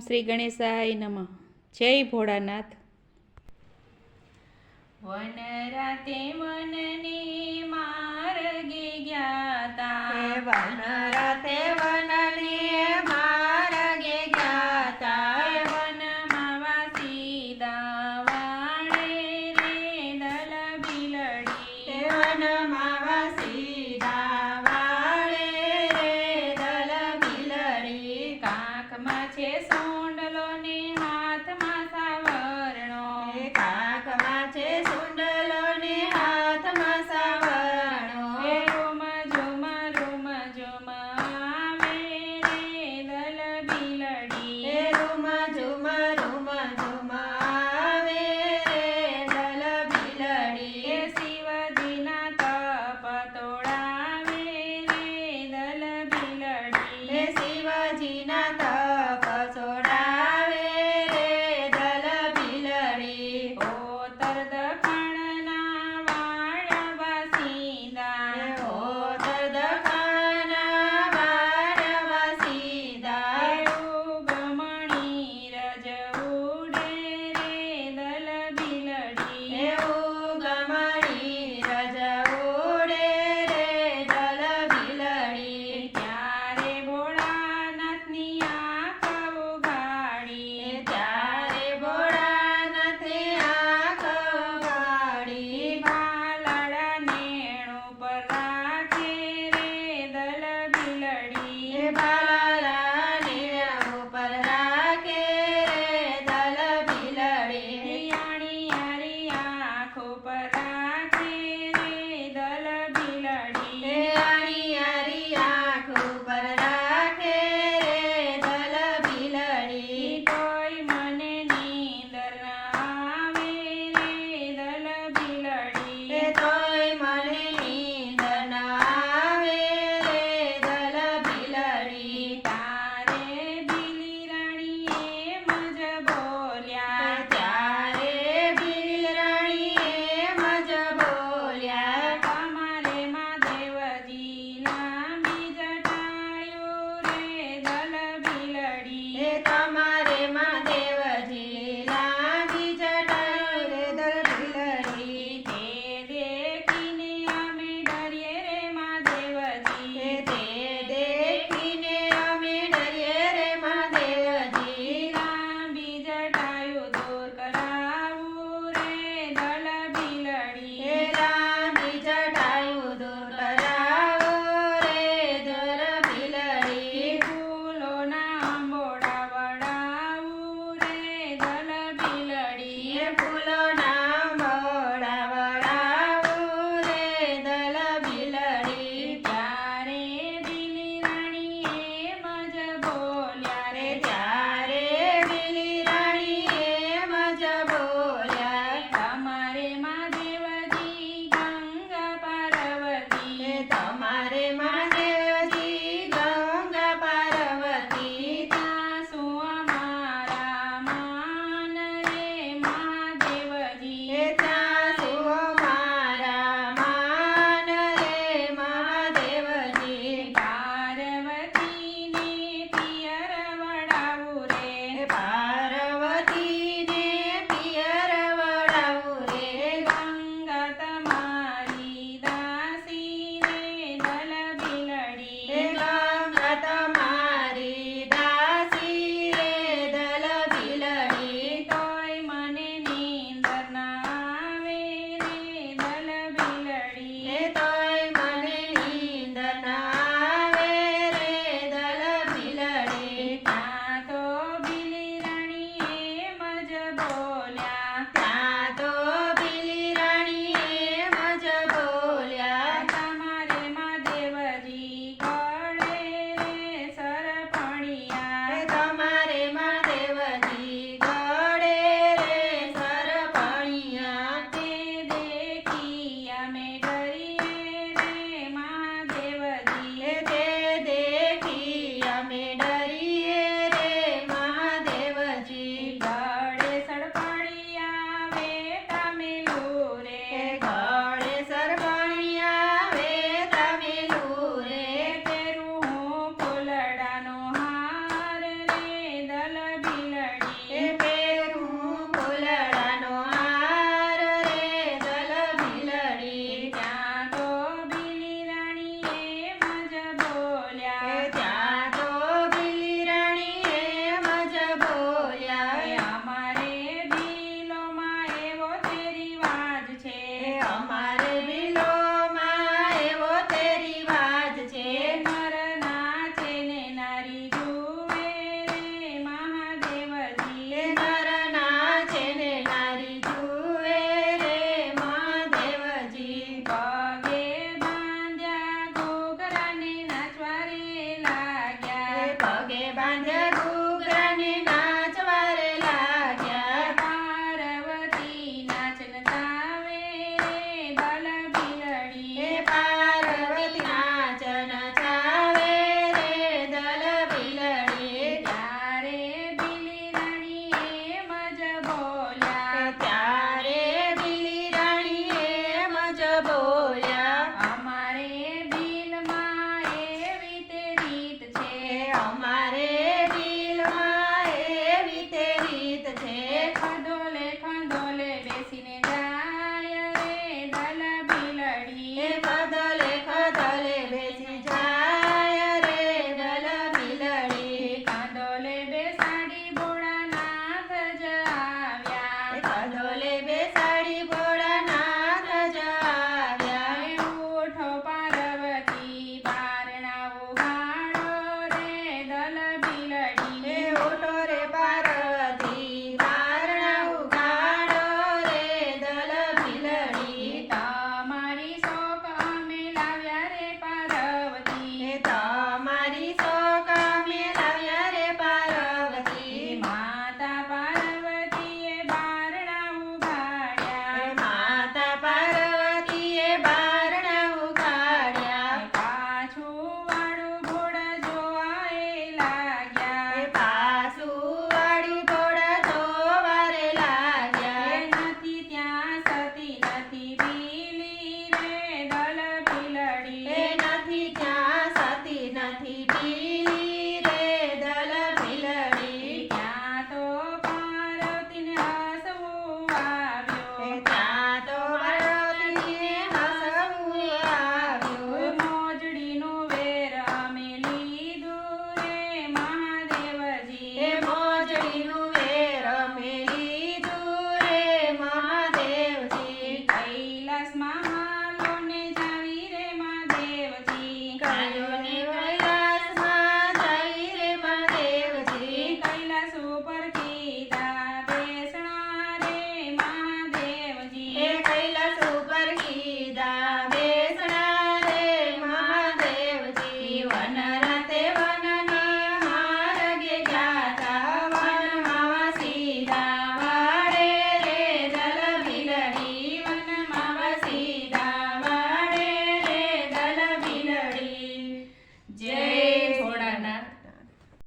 શ્રી ગણેશાય નમઃ. જય ભોળાનાથ. વન રાતે વનને માર્ગે ગ્યાતા, વન રાતે વનને માર્ગે ગ્યાતા, વનમાં વાસી દાવાણે રે દલ બિલડી, વનમાં વાસી દાવાળે રે દલ બિલડી, કાંખમાં છે સોંડલો ને હાથમાં સાવરણો, કાંખમાં છે સુંડલો ને હાથમાં સાવરણો, રૂમ ઝુમ આવે રે દલ બિલડી, રૂમ ઝુમ આવે રે દલ બિલડી, શિવજીના તપ તોડાવે રે દલ બિલડી, શિવજીના તપ છોડાવે રે દલ બિલડી, ઓતર દખાણના વાળ વાસીદા, ઓતર દખાના વાળ વાસીદા, ગમણી રજ ઉડે રે દલ બિલડી, એવું ગમણી રજ ઉડે રે દલ બિલડી, ત્યારે ભોળાનાથની આંખ ઉઘાડી, ત્યારે ભોળાનાથે આંખ ઉઘાડી, ભાલડા નેણું પર રાખે રે દલ બિલડી, ભાલાલા નીણ ઉપર રાખે રે દલ બિલડી, યાણી યારી આંખ ઉપર રાખે રે દલ બિલડી, આણી યારી આંખ ઉપર રાખે રે દલ બિલડી, કોઈ મને નીંદર ના આવે રે દલ બિલડી, તોય મને નીંદ ના આવે રે દલ બિલડી, તારે બિલી રાણીએ મજ બોલ્યા, ત્યારે બિલ રાણીએ મજ બોલ્યા, તમારે મહાદેવજીના બીજ ટાયું રે દલ બિલડી, તમારે મહાદેવજી લાગી જટાયું રે દલ બિલડી, તે દેખીને અમે ડરીએ રે મહાદેવજી, તે દેખીને અમે ડરીએ રે મહાદેવજી, લાંબી જટાયું દૂર કરાવું રે દલ બિલડી, લાંબી જટાયું દૂર કરાવો રે દલ બિલડી, ફૂલોના આંબોડા વડાવું રે દલ બિલડી, ફૂલોના મોડા વડાવો રે દલ બિલડી, ત્યારે બિલી રાણીએ મજ બોલ્યા રે, ત્યારે બિલી રાણીએ મજ બોલ્યા, તમારે